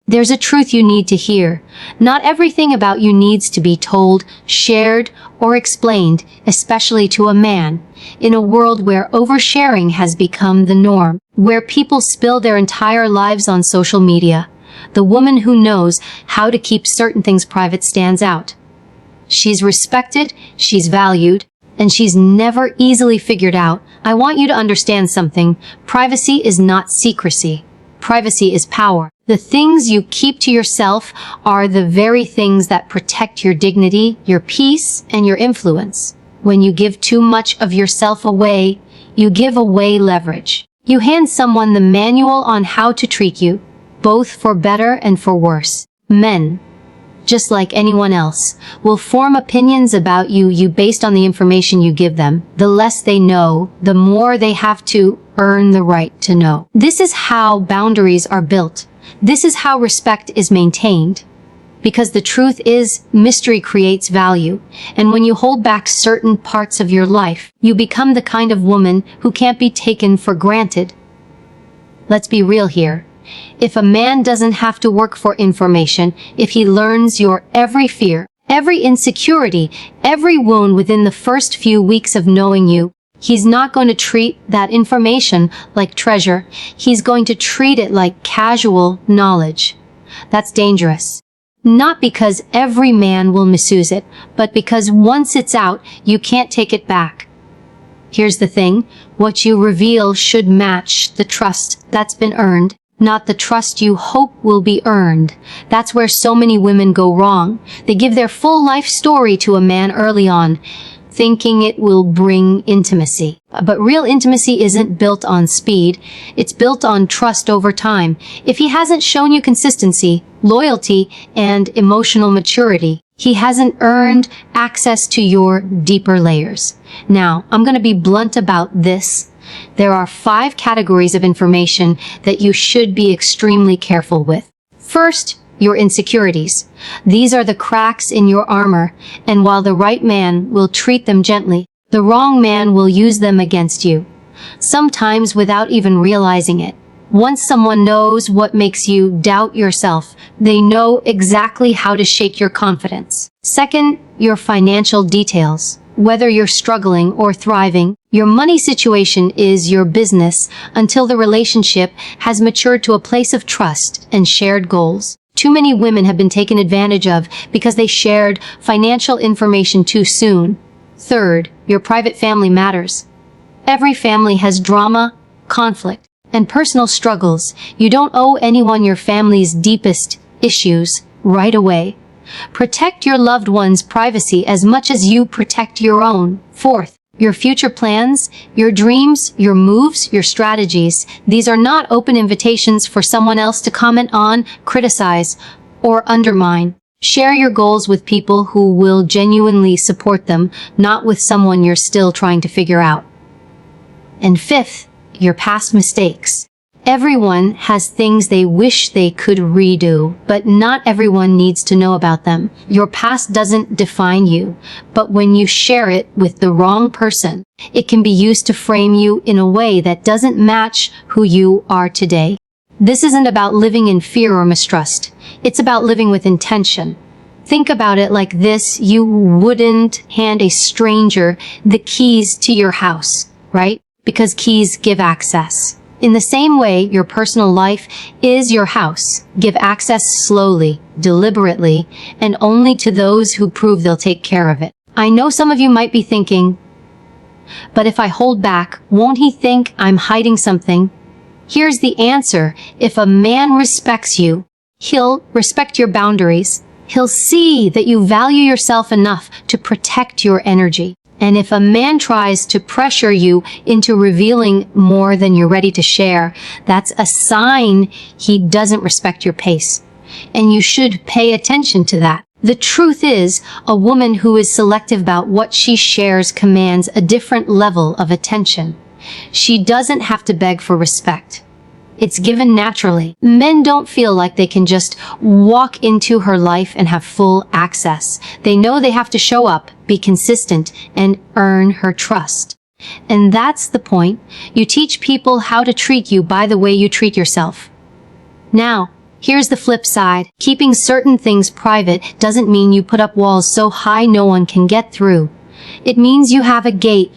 There's a truth you need to hear. Not everything about you needs to be told, shared, or explained, especially to a man. In a world where oversharing has become the norm, where people spill their entire lives on social media, the woman who knows how to keep certain things private stands out. She's respected, she's valued, and she's never easily figured out. I want you to understand something. Privacy is not secrecy. Privacy is power. The things you keep to yourself are the very things that protect your dignity, your peace, and your influence. When you give too much of yourself away, you give away leverage. You hand someone the manual on how to treat you, both for better and for worse. Men, just like anyone else, will form opinions about you based on the information you give them. The less they know, the more they have to earn the right to know. This is how boundaries are built. This is how respect is maintained. Because the truth is, mystery creates value. And when you hold back certain parts of your life, you become the kind of woman who can't be taken for granted. Let's be real here. If a man doesn't have to work for information, if he learns your every fear, every insecurity, every wound within the first few weeks of knowing you, he's not going to treat that information like treasure. He's going to treat it like casual knowledge. That's dangerous. Not because every man will misuse it, but because once it's out, you can't take it back. Here's the thing. What you reveal should match the trust that's been earned, not the trust you hope will be earned. That's where so many women go wrong. They give their full life story to a man early on, thinking it will bring intimacy. But real intimacy isn't built on speed. It's built on trust over time. If he hasn't shown you consistency, loyalty, and emotional maturity, he hasn't earned access to your deeper layers. Now, I'm going to be blunt about this. There are 5 categories of information that you should be extremely careful with. First, your insecurities. These are the cracks in your armor, and while the right man will treat them gently, the wrong man will use them against you, sometimes without even realizing it. Once someone knows what makes you doubt yourself, they know exactly how to shake your confidence. Second, your financial details. Whether you're struggling or thriving, your money situation is your business until the relationship has matured to a place of trust and shared goals. Too many women have been taken advantage of because they shared financial information too soon. Third, your private family matters. Every family has drama, conflict, and personal struggles. You don't owe anyone your family's deepest issues right away. Protect your loved one's privacy as much as you protect your own. Fourth, your future plans, your dreams, your moves, your strategies. These are not open invitations for someone else to comment on, criticize, or undermine. Share your goals with people who will genuinely support them, not with someone you're still trying to figure out. And fifth, your past mistakes. Everyone has things they wish they could redo, but not everyone needs to know about them. Your past doesn't define you, but when you share it with the wrong person, it can be used to frame you in a way that doesn't match who you are today. This isn't about living in fear or mistrust. It's about living with intention. Think about it like this. You wouldn't hand a stranger the keys to your house, right? Because keys give access. In the same way, your personal life is your house. Give access slowly, deliberately, and only to those who prove they'll take care of it. I know some of you might be thinking, but if I hold back, won't he think I'm hiding something? Here's the answer. If a man respects you, he'll respect your boundaries. He'll see that you value yourself enough to protect your energy. And if a man tries to pressure you into revealing more than you're ready to share, that's a sign he doesn't respect your pace. And you should pay attention to that. The truth is, a woman who is selective about what she shares commands a different level of attention. She doesn't have to beg for respect. It's given naturally. Men don't feel like they can just walk into her life and have full access. They know they have to show up, be consistent, and earn her trust. And that's the point. You teach people how to treat you by the way you treat yourself. Now, Here's the flip side. Keeping certain things private doesn't mean you put up walls so high no one can get through. It means you have a gate,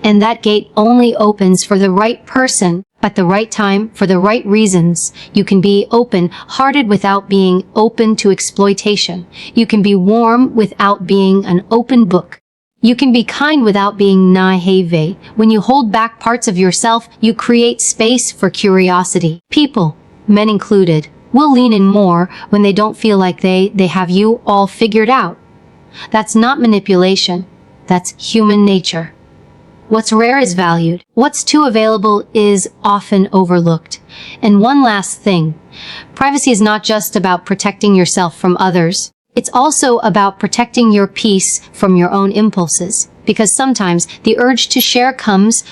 and that gate only opens for the right person, at the right time, for the right reasons. You can be open-hearted without being open to exploitation. You can be warm without being an open book. You can be kind without being naive. When you hold back parts of yourself, you create space for curiosity. People, men included, will lean in more when they don't feel like they have you all figured out. That's not manipulation. That's human nature. What's rare is valued. What's too available is often overlooked. And one last thing. Privacy is not just about protecting yourself from others. It's also about protecting your peace from your own impulses. Because sometimes the urge to share comes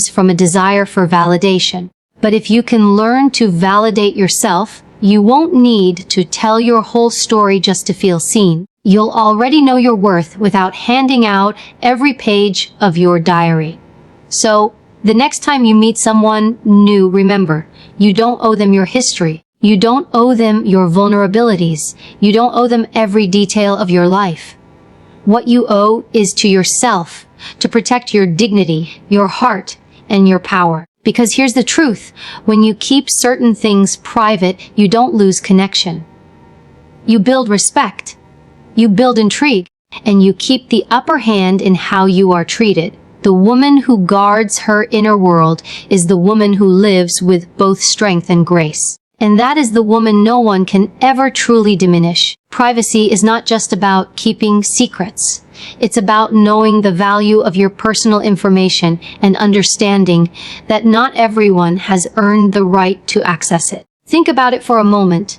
from a desire for validation. But if you can learn to validate yourself, you won't need to tell your whole story just to feel seen. You'll already know your worth without handing out every page of your diary. So, the next time you meet someone new, remember, you don't owe them your history. You don't owe them your vulnerabilities. You don't owe them every detail of your life. What you owe is to yourself, to protect your dignity, your heart, and your power. Because here's the truth, when you keep certain things private, you don't lose connection. You build respect. You build intrigue, and you keep the upper hand in how you are treated. The woman who guards her inner world is the woman who lives with both strength and grace. And that is the woman no one can ever truly diminish. Privacy is not just about keeping secrets. It's about knowing the value of your personal information and understanding that not everyone has earned the right to access it. Think about it for a moment.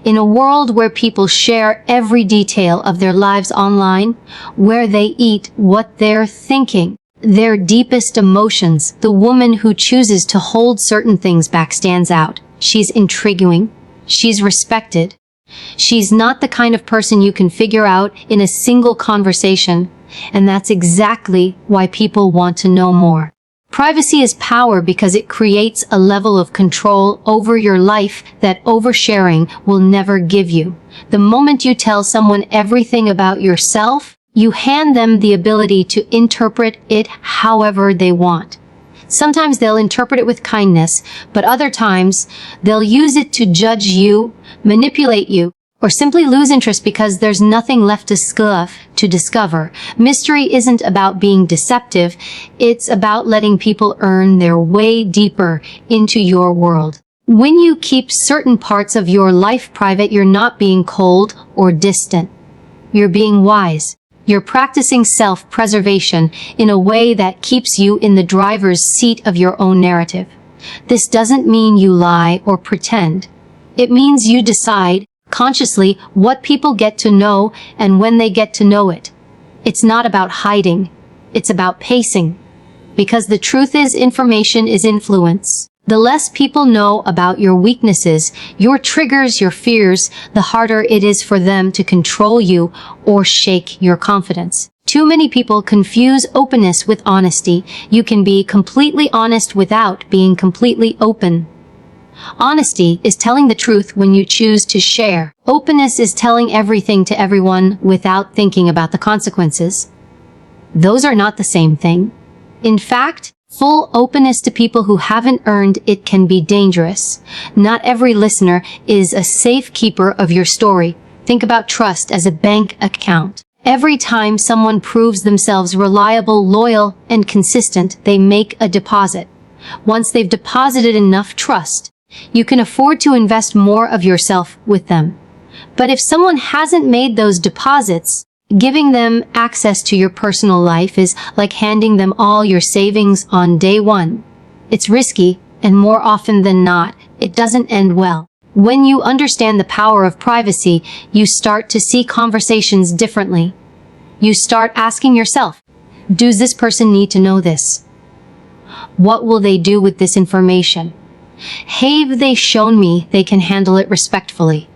In a world where people share every detail of their lives online, where they eat, what they're thinking, their deepest emotions, the woman who chooses to hold certain things back stands out. She's intriguing. She's respected. She's not the kind of person you can figure out in a single conversation, and that's exactly why people want to know more. Privacy is power because it creates a level of control over your life that oversharing will never give you. The moment you tell someone everything about yourself, you hand them the ability to interpret it however they want. Sometimes they'll interpret it with kindness, but other times they'll use it to judge you, manipulate you, or simply lose interest because there's nothing left to discover. Mystery isn't about being deceptive, it's about letting people earn their way deeper into your world. When you keep certain parts of your life private, you're not being cold or distant. You're being wise. You're practicing self-preservation in a way that keeps you in the driver's seat of your own narrative. This doesn't mean you lie or pretend. It means you decide consciously what people get to know and when they get to know it. It's not about hiding. It's about pacing. Because the truth is, information is influence. The less people know about your weaknesses, your triggers, your fears, the harder it is for them to control you or shake your confidence. Too many people confuse openness with honesty. You can be completely honest without being completely open. Honesty is telling the truth when you choose to share. Openness is telling everything to everyone without thinking about the consequences. Those are not the same thing. In fact, full openness to people who haven't earned it can be dangerous. Not every listener is a safe keeper of your story. Think about trust as a bank account. Every time someone proves themselves reliable, loyal, and consistent, they make a deposit. Once they've deposited enough trust, you can afford to invest more of yourself with them. But if someone hasn't made those deposits, giving them access to your personal life is like handing them all your savings on day one. It's risky, and more often than not, it doesn't end well. When you understand the power of privacy, you start to see conversations differently. You start asking yourself, does this person need to know this? What will they do with this information? Have they shown me they can handle it respectfully?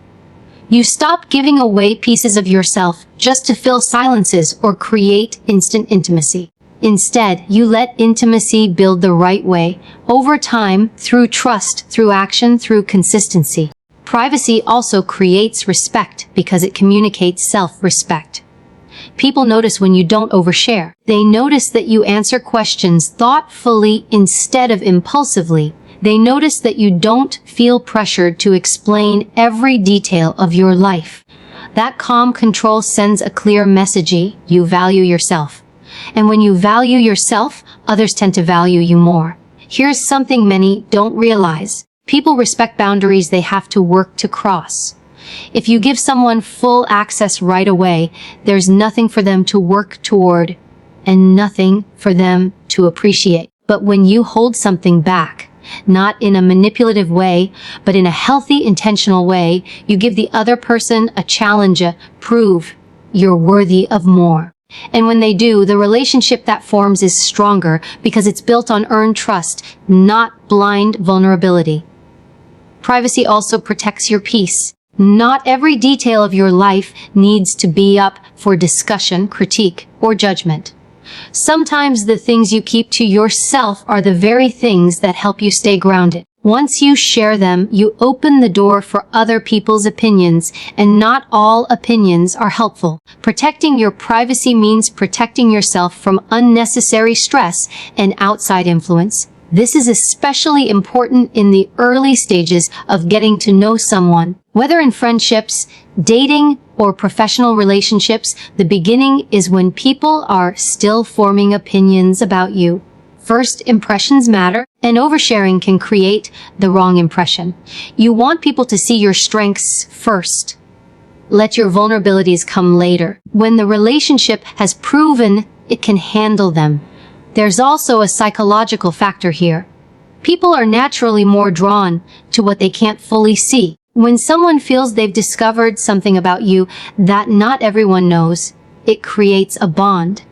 You stop giving away pieces of yourself just to fill silences or create instant intimacy. Instead, you let intimacy build the right way, over time, through trust, through action, through consistency. Privacy also creates respect because it communicates self-respect. People notice when you don't overshare. They notice that you answer questions thoughtfully instead of impulsively. They notice that you don't feel pressured to explain every detail of your life. That calm control sends a clear message: you value yourself. And when you value yourself, others tend to value you more. Here's something many don't realize. People respect boundaries they have to work to cross. If you give someone full access right away, there's nothing for them to work toward and nothing for them to appreciate. But when you hold something back, not in a manipulative way, but in a healthy, intentional way, you give the other person a challenge, prove you're worthy of more. And when they do, the relationship that forms is stronger because it's built on earned trust, not blind vulnerability. Privacy also protects your peace. Not every detail of your life needs to be up for discussion, critique, or judgment. Sometimes the things you keep to yourself are the very things that help you stay grounded. Once you share them, you open the door for other people's opinions, and not all opinions are helpful. Protecting your privacy means protecting yourself from unnecessary stress and outside influence. This is especially important in the early stages of getting to know someone. Whether in friendships, dating, or professional relationships, the beginning is when people are still forming opinions about you. First impressions matter, and oversharing can create the wrong impression. You want people to see your strengths first. Let your vulnerabilities come later, when the relationship has proven it can handle them. There's also a psychological factor here. People are naturally more drawn to what they can't fully see. When someone feels they've discovered something about you that not everyone knows, it creates a bond.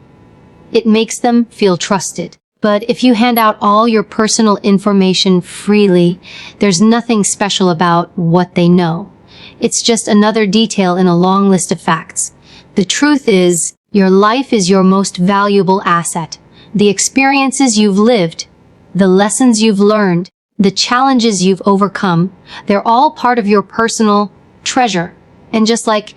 It makes them feel trusted. But if you hand out all your personal information freely, there's nothing special about what they know. It's just another detail in a long list of facts. The truth is, your life is your most valuable asset. The experiences you've lived, the lessons you've learned, the challenges you've overcome, they're all part of your personal treasure. And just like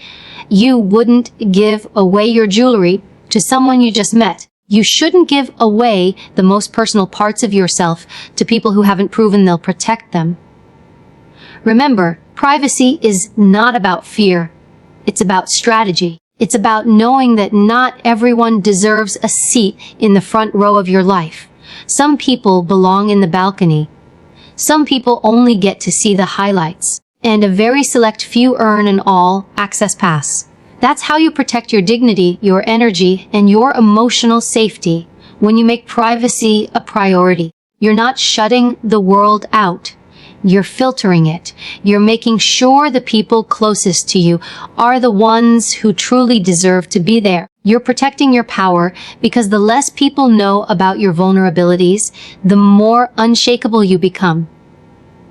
you wouldn't give away your jewelry to someone you just met, you shouldn't give away the most personal parts of yourself to people who haven't proven they'll protect them. Remember, privacy is not about fear. It's about strategy. It's about knowing that not everyone deserves a seat in the front row of your life. Some people belong in the balcony. Some people only get to see the highlights. And a very select few earn an all-access pass. That's how you protect your dignity, your energy, and your emotional safety when you make privacy a priority. You're not shutting the world out. You're filtering it. You're making sure the people closest to you are the ones who truly deserve to be there. You're protecting your power because the less people know about your vulnerabilities, the more unshakable you become.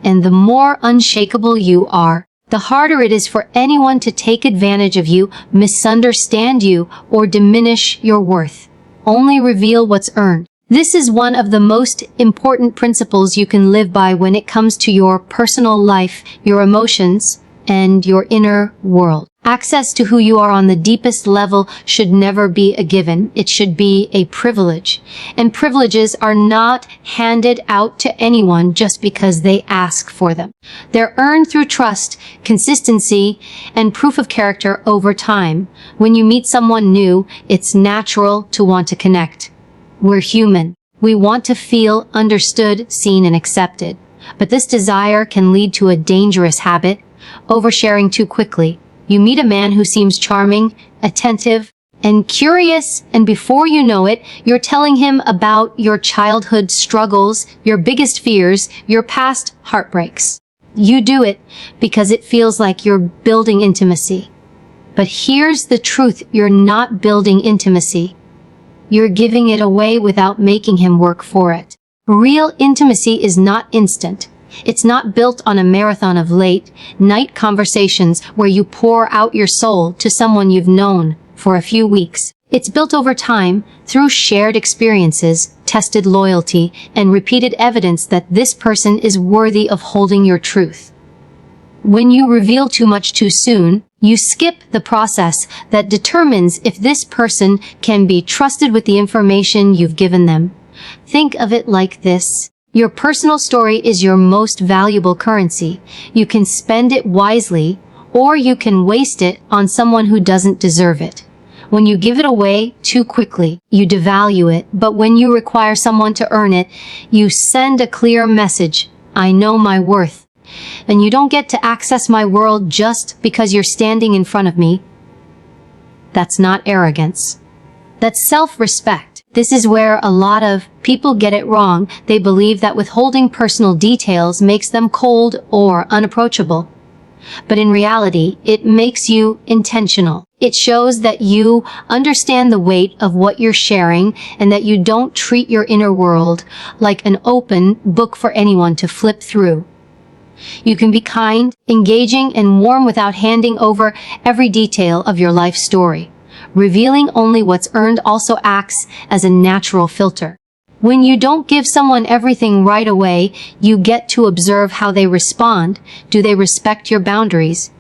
And the more unshakable you are, the harder it is for anyone to take advantage of you, misunderstand you, or diminish your worth. Only reveal what's earned. This is one of the most important principles you can live by when it comes to your personal life, your emotions, and your inner world. Access to who you are on the deepest level should never be a given. It should be a privilege. And privileges are not handed out to anyone just because they ask for them. They're earned through trust, consistency, and proof of character over time. When you meet someone new, it's natural to want to connect. We're human. We want to feel understood, seen, and accepted. But this desire can lead to a dangerous habit, oversharing too quickly. You meet a man who seems charming, attentive, and curious, and before you know it, you're telling him about your childhood struggles, your biggest fears, your past heartbreaks. You do it because it feels like you're building intimacy. But here's the truth: you're not building intimacy. You're giving it away without making him work for it. Real intimacy is not instant. It's not built on a marathon of late-night conversations where you pour out your soul to someone you've known for a few weeks. It's built over time through shared experiences, tested loyalty, and repeated evidence that this person is worthy of holding your truth. When you reveal too much too soon, you skip the process that determines if this person can be trusted with the information you've given them. Think of it like this. Your personal story is your most valuable currency. You can spend it wisely, or you can waste it on someone who doesn't deserve it. When you give it away too quickly, you devalue it, but when you require someone to earn it, you send a clear message. I know my worth. And you don't get to access my world just because you're standing in front of me. That's not arrogance. That's self-respect. This is where a lot of people get it wrong. They believe that withholding personal details makes them cold or unapproachable. But in reality, it makes you intentional. It shows that you understand the weight of what you're sharing and that you don't treat your inner world like an open book for anyone to flip through. You can be kind, engaging, and warm without handing over every detail of your life story. Revealing only what's earned also acts as a natural filter. When you don't give someone everything right away, you get to observe how they respond. Do they respect your boundaries?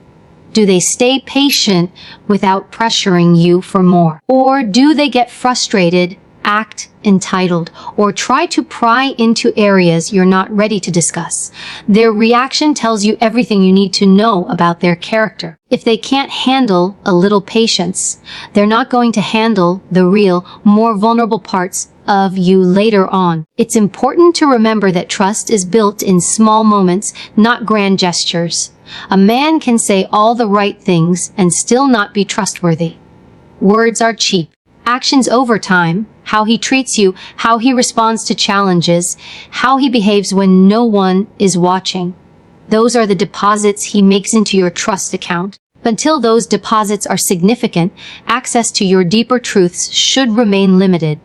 Do they stay patient without pressuring you for more? Or do they get frustrated, act entitled, or try to pry into areas you're not ready to discuss? Their reaction tells you everything you need to know about their character. If they can't handle a little patience, they're not going to handle the real, more vulnerable parts of you later on. It's important to remember that trust is built in small moments, not grand gestures. A man can say all the right things and still not be trustworthy. Words are cheap. Actions over time, how he treats you, how he responds to challenges, how he behaves when no one is watching. Those are the deposits he makes into your trust account. Until those deposits are significant, access to your deeper truths should remain limited.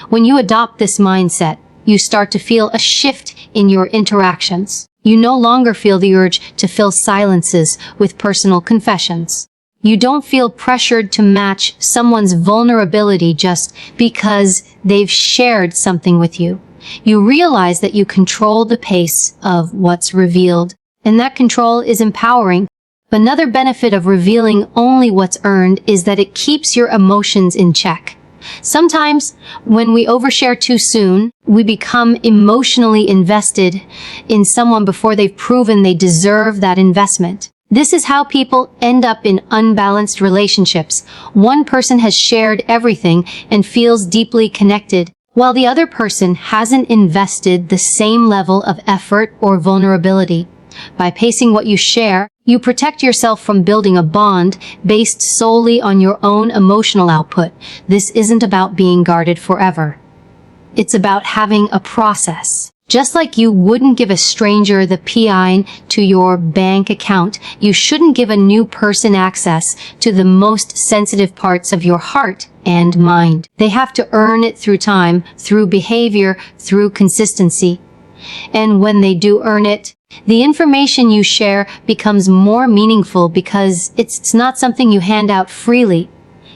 When you adopt this mindset, you start to feel a shift in your interactions. You no longer feel the urge to fill silences with personal confessions. You don't feel pressured to match someone's vulnerability just because they've shared something with you. You realize that you control the pace of what's revealed, and that control is empowering. Another benefit of revealing only what's earned is that it keeps your emotions in check. Sometimes, when we overshare too soon, we become emotionally invested in someone before they've proven they deserve that investment. This is how people end up in unbalanced relationships. One person has shared everything and feels deeply connected, while the other person hasn't invested the same level of effort or vulnerability. By pacing what you share, you protect yourself from building a bond based solely on your own emotional output. This isn't about being guarded forever. It's about having a process. Just like you wouldn't give a stranger the PIN to your bank account, you shouldn't give a new person access to the most sensitive parts of your heart and mind. They have to earn it through time, through behavior, through consistency. And when they do earn it, the information you share becomes more meaningful because it's not something you hand out freely.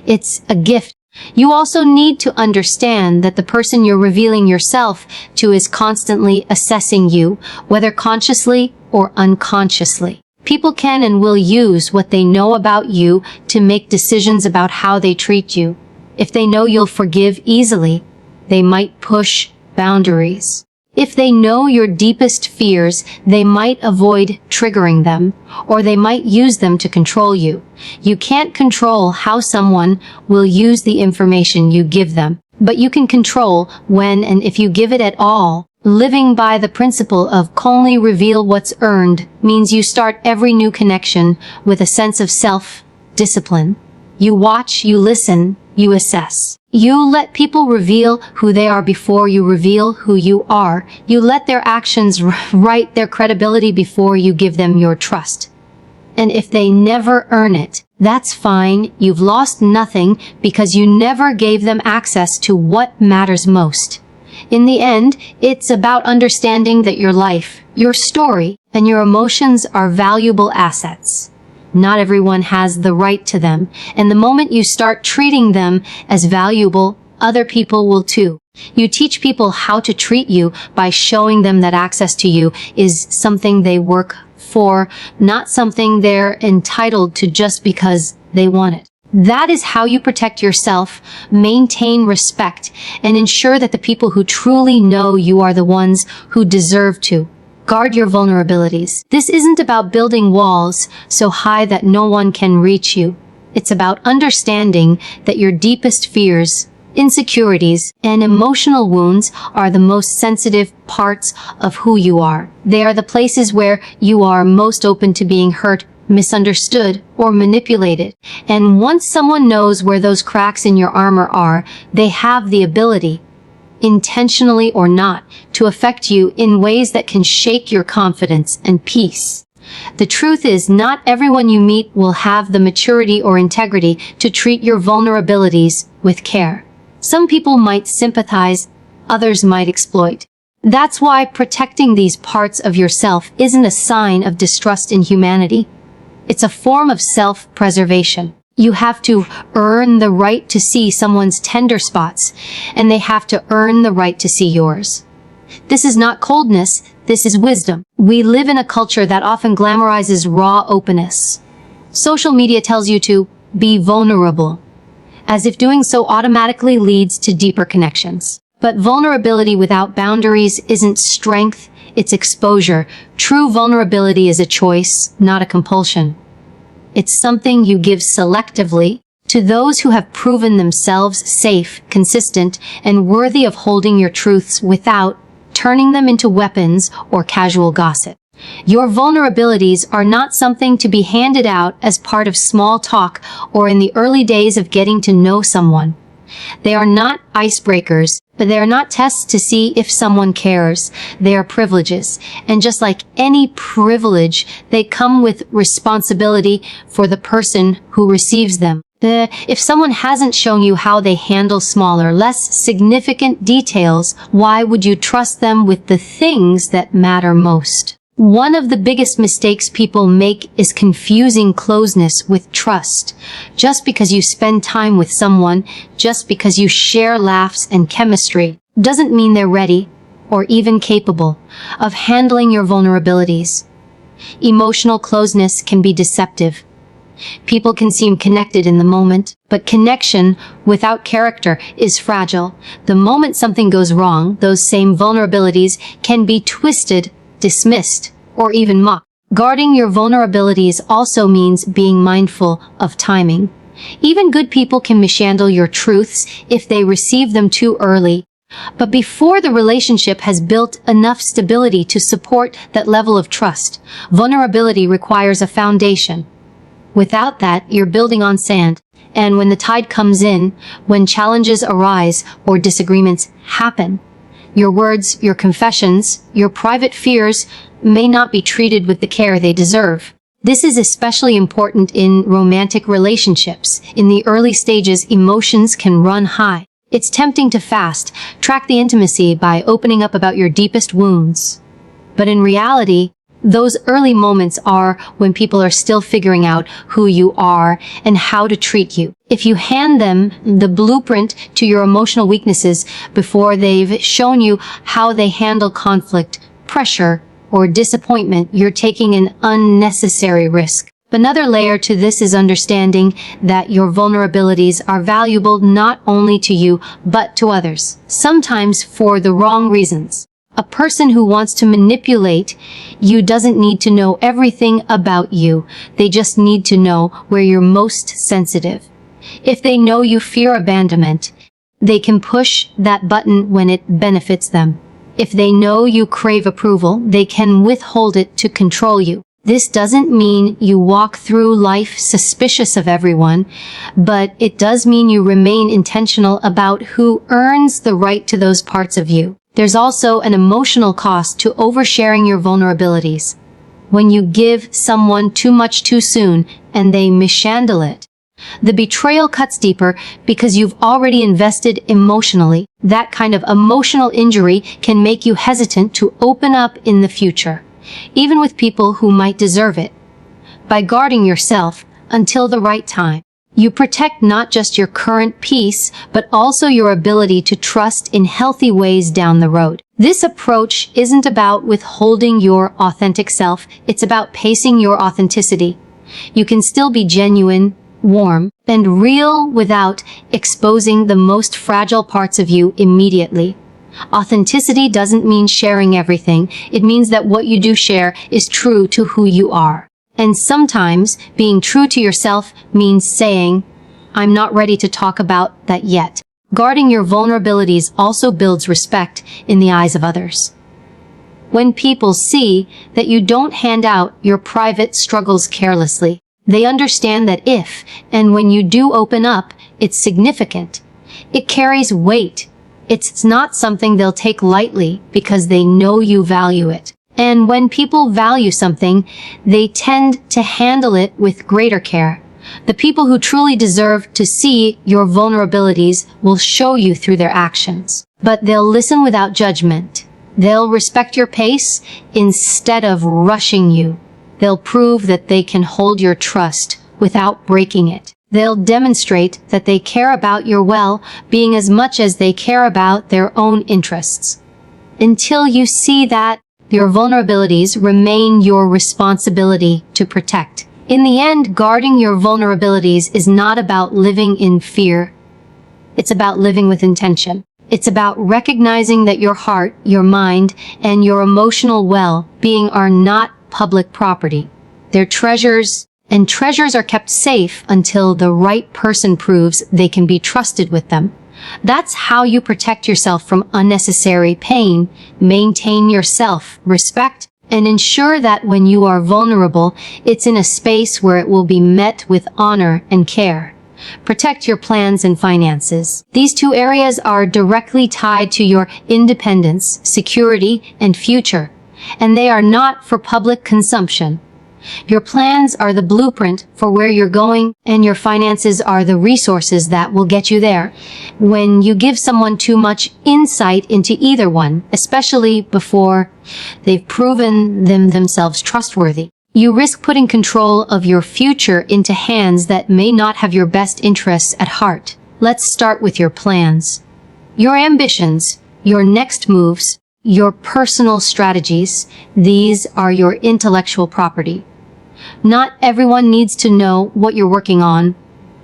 It's a gift. You also need to understand that the person you're revealing yourself to is constantly assessing you, whether consciously or unconsciously. People can and will use what they know about you to make decisions about how they treat you. If they know you'll forgive easily, they might push boundaries. If they know your deepest fears, they might avoid triggering them, or they might use them to control you. You can't control how someone will use the information you give them, but you can control when and if you give it at all. Living by the principle of only reveal what's earned means you start every new connection with a sense of self-discipline. You watch, you listen, you assess. You let people reveal who they are before you reveal who you are. You let their actions write their credibility before you give them your trust. And if they never earn it, that's fine. You've lost nothing because you never gave them access to what matters most. In the end, it's about understanding that your life, your story, and your emotions are valuable assets. Not everyone has the right to them, and the moment you start treating them as valuable, other people will too. You teach people how to treat you by showing them that access to you is something they work for, not something they're entitled to just because they want it. That is how you protect yourself, maintain respect, and ensure that the people who truly know you are the ones who deserve to. Guard your vulnerabilities. This isn't about building walls so high that no one can reach you. It's about understanding that your deepest fears, insecurities, and emotional wounds are the most sensitive parts of who you are. They are the places where you are most open to being hurt, misunderstood, or manipulated. And once someone knows where those cracks in your armor are, they have the ability, intentionally or not, to affect you in ways that can shake your confidence and peace. The truth is, not everyone you meet will have the maturity or integrity to treat your vulnerabilities with care. Some people might sympathize, others might exploit. That's why protecting these parts of yourself isn't a sign of distrust in humanity. It's a form of self-preservation. You have to earn the right to see someone's tender spots, and they have to earn the right to see yours. This is not coldness, this is wisdom. We live in a culture that often glamorizes raw openness. Social media tells you to be vulnerable, as if doing so automatically leads to deeper connections. But vulnerability without boundaries isn't strength, it's exposure. True vulnerability is a choice, not a compulsion. It's something you give selectively to those who have proven themselves safe, consistent, and worthy of holding your truths without turning them into weapons or casual gossip. Your vulnerabilities are not something to be handed out as part of small talk or in the early days of getting to know someone. They are not icebreakers, but they are not tests to see if someone cares. They are privileges. And just like any privilege, they come with responsibility for the person who receives them. If someone hasn't shown you how they handle smaller, less significant details, why would you trust them with the things that matter most? One of the biggest mistakes people make is confusing closeness with trust. Just because you spend time with someone, just because you share laughs and chemistry, doesn't mean they're ready or even capable of handling your vulnerabilities. Emotional closeness can be deceptive. People can seem connected in the moment, but connection without character is fragile. The moment something goes wrong, those same vulnerabilities can be twisted, dismissed, or even mocked. Guarding your vulnerabilities also means being mindful of timing. Even good people can mishandle your truths if they receive them too early. But before the relationship has built enough stability to support that level of trust, vulnerability requires a foundation. Without that, you're building on sand. And when the tide comes in, when challenges arise or disagreements happen, your words, your confessions, your private fears may not be treated with the care they deserve. This is especially important in romantic relationships. In the early stages, emotions can run high. It's tempting to fast track the intimacy by opening up about your deepest wounds. But in reality, those early moments are when people are still figuring out who you are and how to treat you. If you hand them the blueprint to your emotional weaknesses before they've shown you how they handle conflict, pressure, or disappointment, you're taking an unnecessary risk. Another layer to this is understanding that your vulnerabilities are valuable not only to you, but to others, sometimes for the wrong reasons. A person who wants to manipulate you doesn't need to know everything about you. They just need to know where you're most sensitive. If they know you fear abandonment, they can push that button when it benefits them. If they know you crave approval, they can withhold it to control you. This doesn't mean you walk through life suspicious of everyone, but it does mean you remain intentional about who earns the right to those parts of you. There's also an emotional cost to oversharing your vulnerabilities. When you give someone too much too soon and they mishandle it, the betrayal cuts deeper because you've already invested emotionally. That kind of emotional injury can make you hesitant to open up in the future, even with people who might deserve it. By guarding yourself until the right time, You protect not just your current peace, but also your ability to trust in healthy ways down the road. This approach isn't about withholding your authentic self, it's about pacing your authenticity. You can still be genuine, warm, and real without exposing the most fragile parts of you immediately. Authenticity doesn't mean sharing everything. It means that what you do share is true to who you are. And sometimes being true to yourself means saying, "I'm not ready to talk about that yet." Guarding your vulnerabilities also builds respect in the eyes of others. When people see that you don't hand out your private struggles carelessly, they understand that if and when you do open up, it's significant. It carries weight. It's not something they'll take lightly because they know you value it. And when people value something, they tend to handle it with greater care. The people who truly deserve to see your vulnerabilities will show you through their actions. But they'll listen without judgment. They'll respect your pace instead of rushing you. They'll prove that they can hold your trust without breaking it. They'll demonstrate that they care about your well-being as much as they care about their own interests. Until you see that, your vulnerabilities remain your responsibility to protect. In the end, guarding your vulnerabilities is not about living in fear. It's about living with intention. It's about recognizing that your heart, your mind, and your emotional well-being are not public property. They're treasures, and treasures are kept safe until the right person proves they can be trusted with them. That's how you protect yourself from unnecessary pain, maintain your self-respect, and ensure that when you are vulnerable, it's in a space where it will be met with honor and care. Protect your plans and finances. These two areas are directly tied to your independence, security, and future, and they are not for public consumption. Your plans are the blueprint for where you're going, and your finances are the resources that will get you there. When you give someone too much insight into either one, especially before they've proven themselves trustworthy, you risk putting control of your future into hands that may not have your best interests at heart. Let's start with your plans. Your ambitions, your next moves, your personal strategies, these are your intellectual property. Not everyone needs to know what you're working on,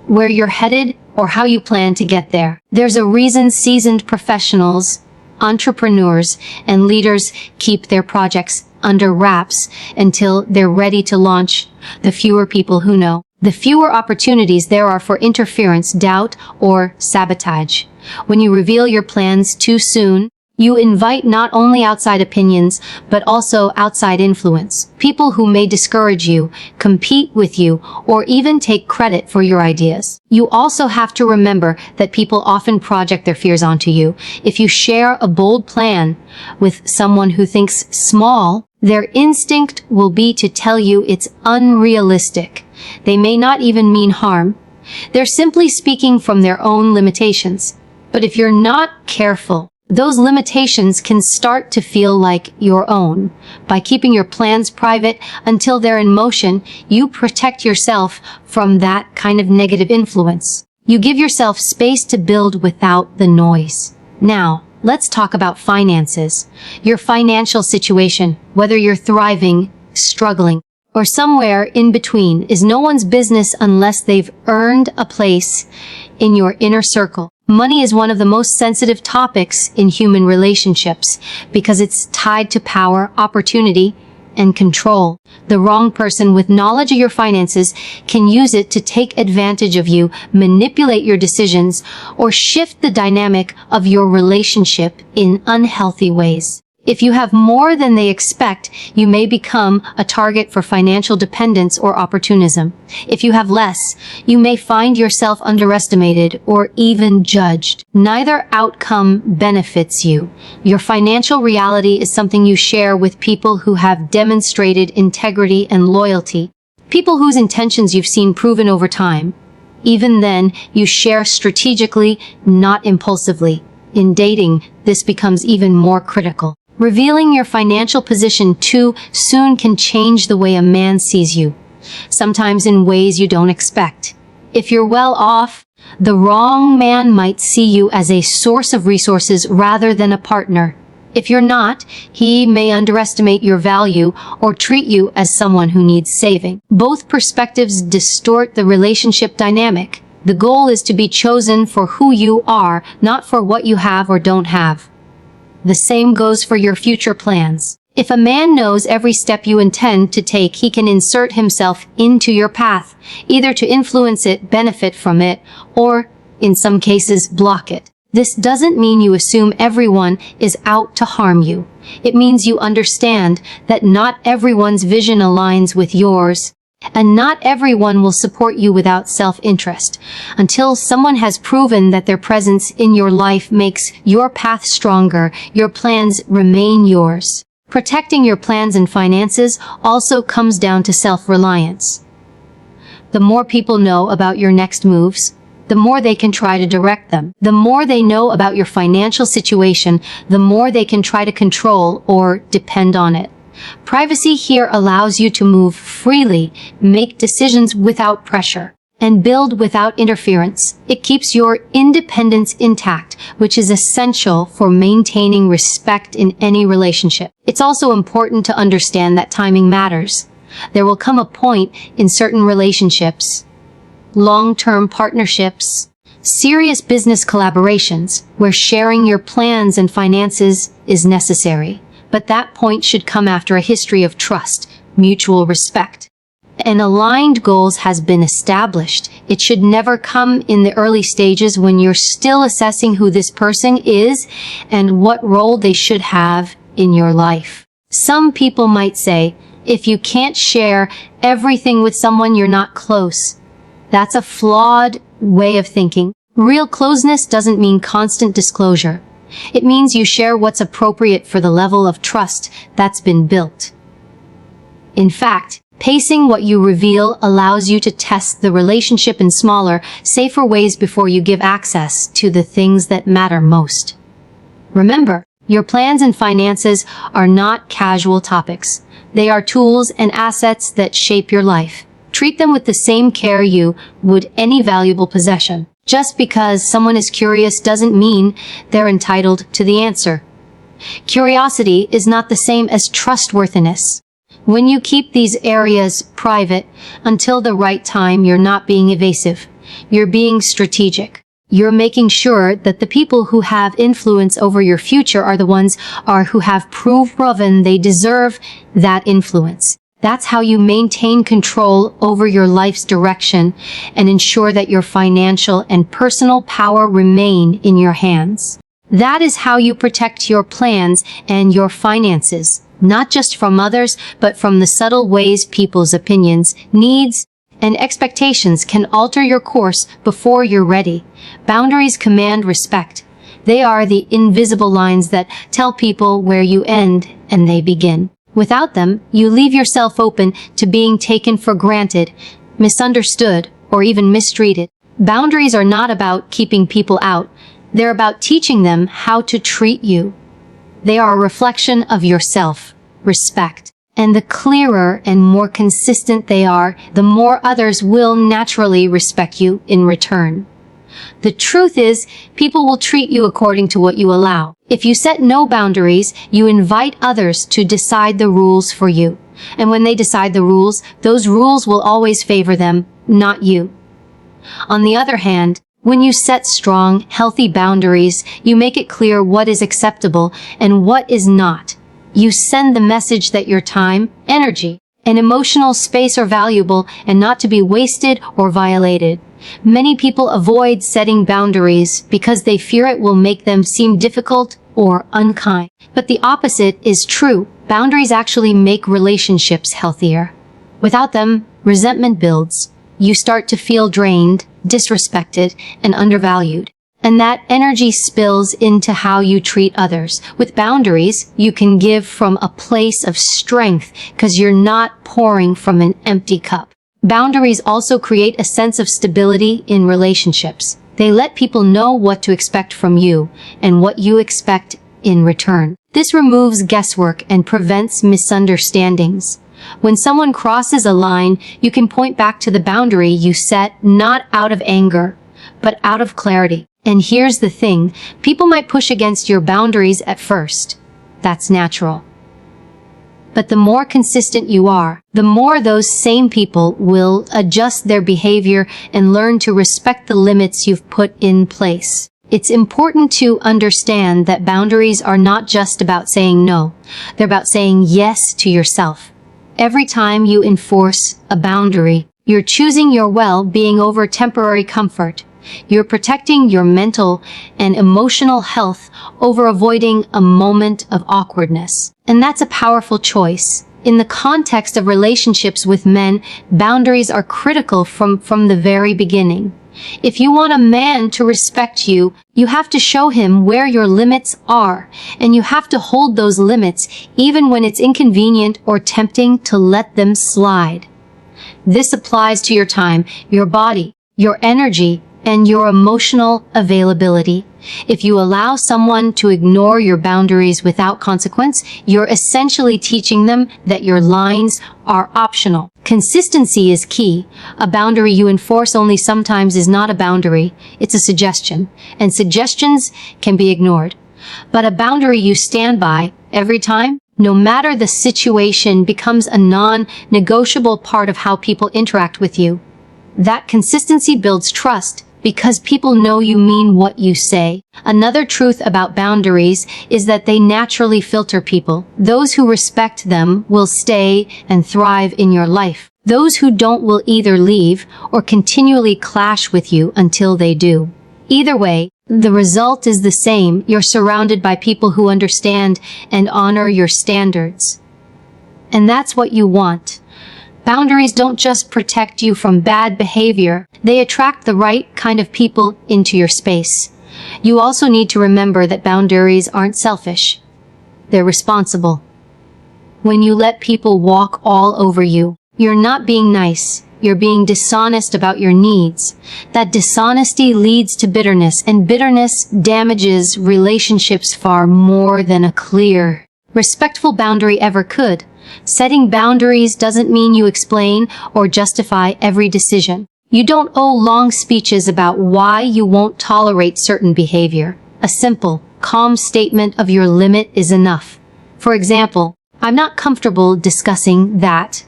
where you're headed, or how you plan to get there. There's a reason seasoned professionals, entrepreneurs, and leaders keep their projects under wraps until they're ready to launch. The fewer people who know, the fewer opportunities there are for interference, doubt, or sabotage. When you reveal your plans too soon, you invite not only outside opinions, but also outside influence. People who may discourage you, compete with you, or even take credit for your ideas. You also have to remember that people often project their fears onto you. If you share a bold plan with someone who thinks small, their instinct will be to tell you it's unrealistic. They may not even mean harm. They're simply speaking from their own limitations. But if you're not careful, those limitations can start to feel like your own. By keeping your plans private until they're in motion, you protect yourself from that kind of negative influence. You give yourself space to build without the noise. Now, let's talk about finances. Your financial situation, whether you're thriving, struggling, or somewhere in between, is no one's business unless they've earned a place in your inner circle. Money is one of the most sensitive topics in human relationships because it's tied to power, opportunity, and control. The wrong person with knowledge of your finances can use it to take advantage of you, manipulate your decisions, or shift the dynamic of your relationship in unhealthy ways. If you have more than they expect, you may become a target for financial dependence or opportunism. If you have less, you may find yourself underestimated or even judged. Neither outcome benefits you. Your financial reality is something you share with people who have demonstrated integrity and loyalty, people whose intentions you've seen proven over time. Even then, you share strategically, not impulsively. In dating, this becomes even more critical. Revealing your financial position too soon can change the way a man sees you, sometimes in ways you don't expect. If you're well off, the wrong man might see you as a source of resources rather than a partner. If you're not, he may underestimate your value or treat you as someone who needs saving. Both perspectives distort the relationship dynamic. The goal is to be chosen for who you are, not for what you have or don't have. The same goes for your future plans. If a man knows every step you intend to take, he can insert himself into your path, either to influence it, benefit from it, or, in some cases, block it. This doesn't mean you assume everyone is out to harm you. It means you understand that not everyone's vision aligns with yours, and not everyone will support you without self-interest. Until someone has proven that their presence in your life makes your path stronger, your plans remain yours. Protecting your plans and finances also comes down to self-reliance. The more people know about your next moves, the more they can try to direct them. The more they know about your financial situation, the more they can try to control or depend on it. Privacy here allows you to move freely, make decisions without pressure, and build without interference. It keeps your independence intact, which is essential for maintaining respect in any relationship. It's also important to understand that timing matters. There will come a point in certain relationships, long-term partnerships, serious business collaborations, where sharing your plans and finances is necessary. But that point should come after a history of trust, mutual respect, and aligned goals has been established. It should never come in the early stages when you're still assessing who this person is and what role they should have in your life. Some people might say, if you can't share everything with someone, you're not close. That's a flawed way of thinking. Real closeness doesn't mean constant disclosure. It means you share what's appropriate for the level of trust that's been built. In fact, pacing what you reveal allows you to test the relationship in smaller, safer ways before you give access to the things that matter most. Remember, your plans and finances are not casual topics. They are tools and assets that shape your life. Treat them with the same care you would any valuable possession. Just because someone is curious doesn't mean they're entitled to the answer. Curiosity is not the same as trustworthiness. When you keep these areas private until the right time, you're not being evasive. You're being strategic. You're making sure that the people who have influence over your future are the ones who have proven they deserve that influence. That's how you maintain control over your life's direction and ensure that your financial and personal power remain in your hands. That is how you protect your plans and your finances, not just from others, but from the subtle ways people's opinions, needs, and expectations can alter your course before you're ready. Boundaries command respect. They are the invisible lines that tell people where you end and they begin. Without them, you leave yourself open to being taken for granted, misunderstood, or even mistreated. Boundaries are not about keeping people out. They're about teaching them how to treat you. They are a reflection of your self-respect. And the clearer and more consistent they are, the more others will naturally respect you in return. The truth is, people will treat you according to what you allow. If you set no boundaries, you invite others to decide the rules for you. And when they decide the rules, those rules will always favor them, not you. On the other hand, when you set strong, healthy boundaries, you make it clear what is acceptable and what is not. You send the message that your time, energy, and emotional space are valuable and not to be wasted or violated. Many people avoid setting boundaries because they fear it will make them seem difficult or unkind. But the opposite is true. Boundaries actually make relationships healthier. Without them, resentment builds. You start to feel drained, disrespected, and undervalued. And that energy spills into how you treat others. With boundaries, you can give from a place of strength because you're not pouring from an empty cup. Boundaries also create a sense of stability in relationships. They let people know what to expect from you and what you expect in return. This removes guesswork and prevents misunderstandings. When someone crosses a line, you can point back to the boundary you set, not out of anger, but out of clarity. And here's the thing, people might push against your boundaries at first. That's natural. But the more consistent you are, the more those same people will adjust their behavior and learn to respect the limits you've put in place. It's important to understand that boundaries are not just about saying no. They're about saying yes to yourself. Every time you enforce a boundary, you're choosing your well-being over temporary comfort. You're protecting your mental and emotional health over avoiding a moment of awkwardness. And that's a powerful choice. In the context of relationships with men, boundaries are critical from the very beginning. If you want a man to respect you, you have to show him where your limits are, and you have to hold those limits even when it's inconvenient or tempting to let them slide. This applies to your time, your body, your energy, and your emotional availability. If you allow someone to ignore your boundaries without consequence, you're essentially teaching them that your lines are optional. Consistency is key. A boundary you enforce only sometimes is not a boundary, it's a suggestion, and suggestions can be ignored. But a boundary you stand by every time, no matter the situation, becomes a non-negotiable part of how people interact with you. That consistency builds trust, because people know you mean what you say. Another truth about boundaries is that they naturally filter people. Those who respect them will stay and thrive in your life. Those who don't will either leave or continually clash with you until they do. Either way, the result is the same. You're surrounded by people who understand and honor your standards. And that's what you want. Boundaries don't just protect you from bad behavior, they attract the right kind of people into your space. You also need to remember that boundaries aren't selfish. They're responsible. When you let people walk all over you, you're not being nice, you're being dishonest about your needs. That dishonesty leads to bitterness, and bitterness damages relationships far more than a clear, respectful boundary ever could. Setting boundaries doesn't mean you explain or justify every decision. You don't owe long speeches about why you won't tolerate certain behavior. A simple, calm statement of your limit is enough. For example, I'm not comfortable discussing that,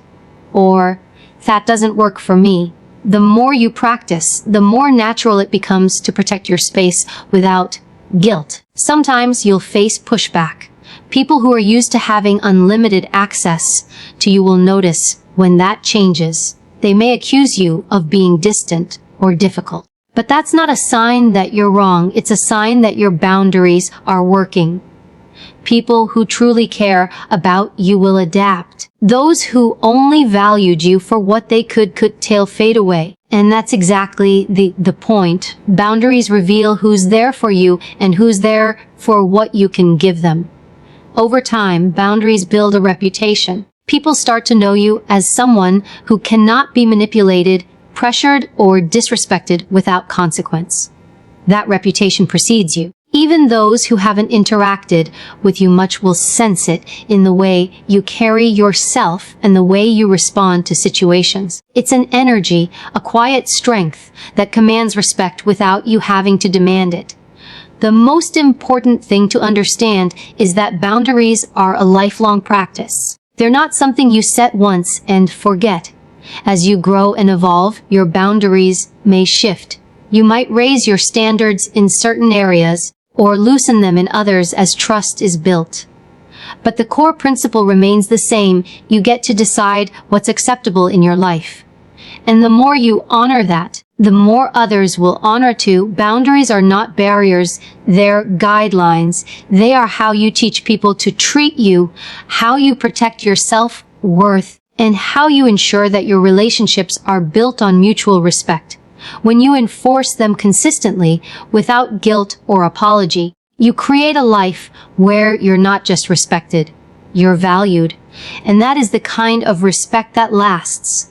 or that doesn't work for me. The more you practice, the more natural it becomes to protect your space without guilt. Sometimes you'll face pushback. People who are used to having unlimited access to you will notice when that changes. They may accuse you of being distant or difficult. But that's not a sign that you're wrong. It's a sign that your boundaries are working. People who truly care about you will adapt. Those who only valued you for what they could fade away. And that's exactly the point. Boundaries reveal who's there for you and who's there for what you can give them. Over time, boundaries build a reputation. People start to know you as someone who cannot be manipulated, pressured, or disrespected without consequence. That reputation precedes you. Even those who haven't interacted with you much will sense it in the way you carry yourself and the way you respond to situations. It's an energy, a quiet strength that commands respect without you having to demand it. The most important thing to understand is that boundaries are a lifelong practice. They're not something you set once and forget. As you grow and evolve, your boundaries may shift. You might raise your standards in certain areas or loosen them in others as trust is built. But the core principle remains the same. You get to decide what's acceptable in your life. And the more you honor that, the more others will honor too. Boundaries are not barriers, they're guidelines. They are how you teach people to treat you, how you protect your self-worth, and how you ensure that your relationships are built on mutual respect. When you enforce them consistently, without guilt or apology, you create a life where you're not just respected, you're valued. And that is the kind of respect that lasts.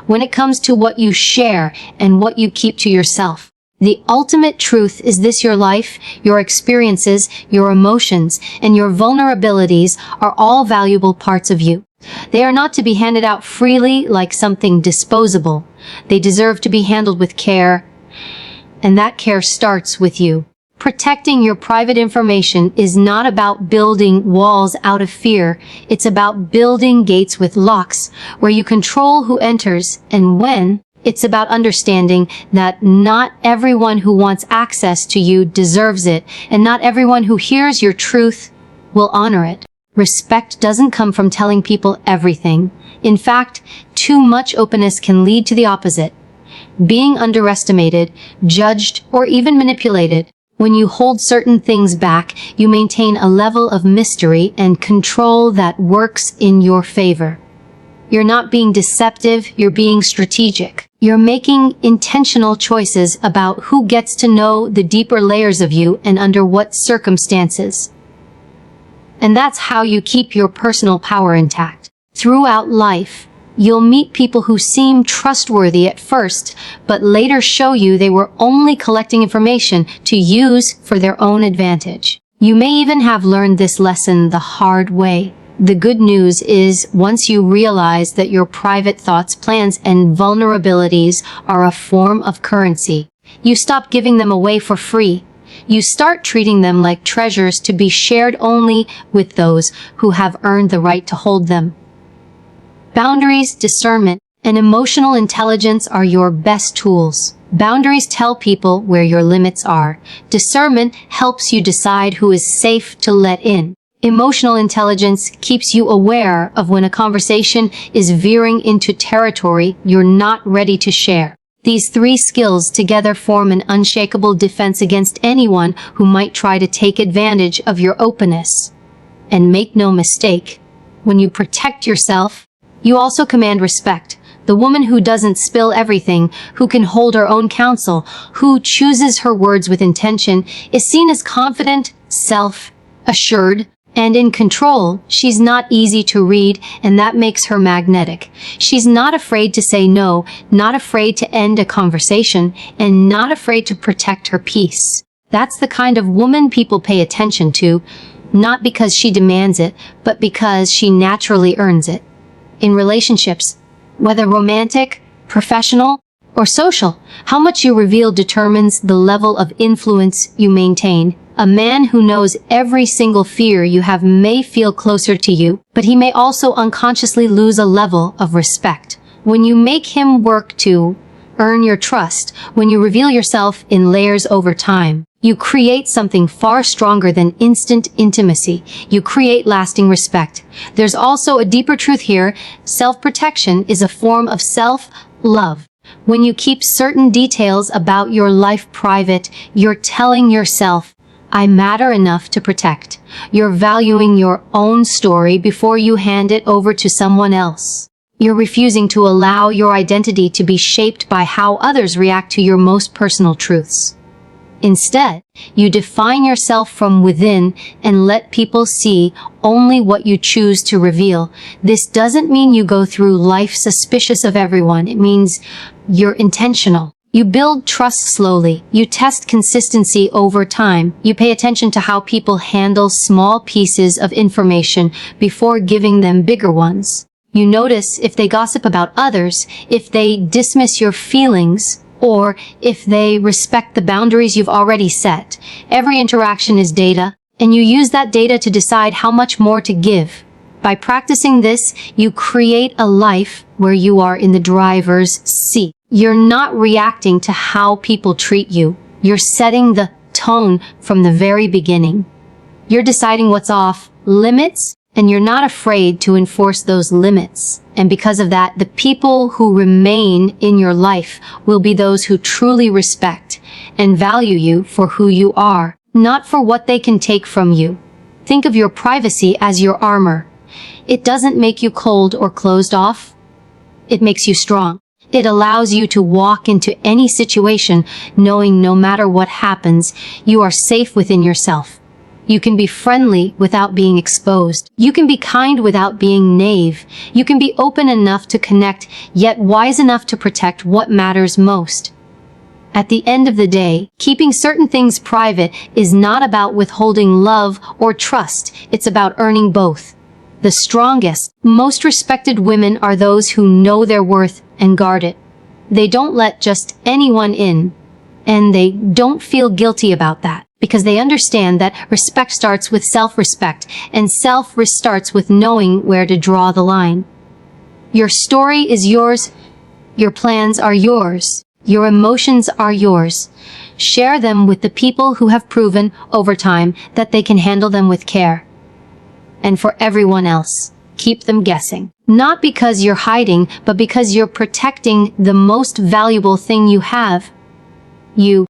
When it comes to what you share and what you keep to yourself, The ultimate truth is this: your life, your experiences, your emotions, and your vulnerabilities are all valuable parts of you. They are not to be handed out freely like something disposable. They deserve to be handled with care, and that care starts with you. Protecting your private information is not about building walls out of fear. It's about building gates with locks where you control who enters and when. It's about understanding that not everyone who wants access to you deserves it, and not everyone who hears your truth will honor it. Respect doesn't come from telling people everything. In fact, too much openness can lead to the opposite: being underestimated, judged, or even manipulated. When you hold certain things back, you maintain a level of mystery and control that works in your favor. You're not being deceptive, you're being strategic. You're making intentional choices about who gets to know the deeper layers of you and under what circumstances. And that's how you keep your personal power intact. Throughout life, you'll meet people who seem trustworthy at first, but later show you they were only collecting information to use for their own advantage. You may even have learned this lesson the hard way. The good news is, once you realize that your private thoughts, plans, and vulnerabilities are a form of currency, you stop giving them away for free. You start treating them like treasures to be shared only with those who have earned the right to hold them. Boundaries, discernment, and emotional intelligence are your best tools. Boundaries tell people where your limits are. Discernment helps you decide who is safe to let in. Emotional intelligence keeps you aware of when a conversation is veering into territory you're not ready to share. These three skills together form an unshakable defense against anyone who might try to take advantage of your openness. And make no mistake, when you protect yourself, you also command respect. The woman who doesn't spill everything, who can hold her own counsel, who chooses her words with intention, is seen as confident, self-assured, and in control. She's not easy to read, and that makes her magnetic. She's not afraid to say no, not afraid to end a conversation, and not afraid to protect her peace. That's the kind of woman people pay attention to, not because she demands it, but because she naturally earns it. In relationships, whether romantic, professional, or social, how much you reveal determines the level of influence you maintain. A man who knows every single fear you have may feel closer to you, but he may also unconsciously lose a level of respect. When you make him work to earn your trust, when you reveal yourself in layers over time, you create something far stronger than instant intimacy. You create lasting respect. There's also a deeper truth here. Self-protection is a form of self-love. When you keep certain details about your life private, you're telling yourself, I matter enough to protect. You're valuing your own story before you hand it over to someone else. You're refusing to allow your identity to be shaped by how others react to your most personal truths. Instead, you define yourself from within and let people see only what you choose to reveal. This doesn't mean you go through life suspicious of everyone. It means you're intentional. You build trust slowly. You test consistency over time. You pay attention to how people handle small pieces of information before giving them bigger ones. You notice if they gossip about others, if they dismiss your feelings, or if they respect the boundaries you've already set. Every interaction is data, and you use that data to decide how much more to give. By practicing this, you create a life where you are in the driver's seat. You're not reacting to how people treat you. You're setting the tone from the very beginning. You're deciding what's off limits, and you're not afraid to enforce those limits. And because of that, the people who remain in your life will be those who truly respect and value you for who you are, not for what they can take from you. Think of your privacy as your armor. It doesn't make you cold or closed off. It makes you strong. It allows you to walk into any situation knowing no matter what happens, you are safe within yourself. You can be friendly without being exposed. You can be kind without being naive. You can be open enough to connect, yet wise enough to protect what matters most. At the end of the day, keeping certain things private is not about withholding love or trust, it's about earning both. The strongest, most respected women are those who know their worth and guard it. They don't let just anyone in, and they don't feel guilty about that, because they understand that respect starts with self-respect, and self-respect starts with knowing where to draw the line. Your story is yours. Your plans are yours. Your emotions are yours. Share them with the people who have proven over time that they can handle them with care. And for everyone else, keep them guessing. Not because you're hiding, but because you're protecting the most valuable thing you have. You.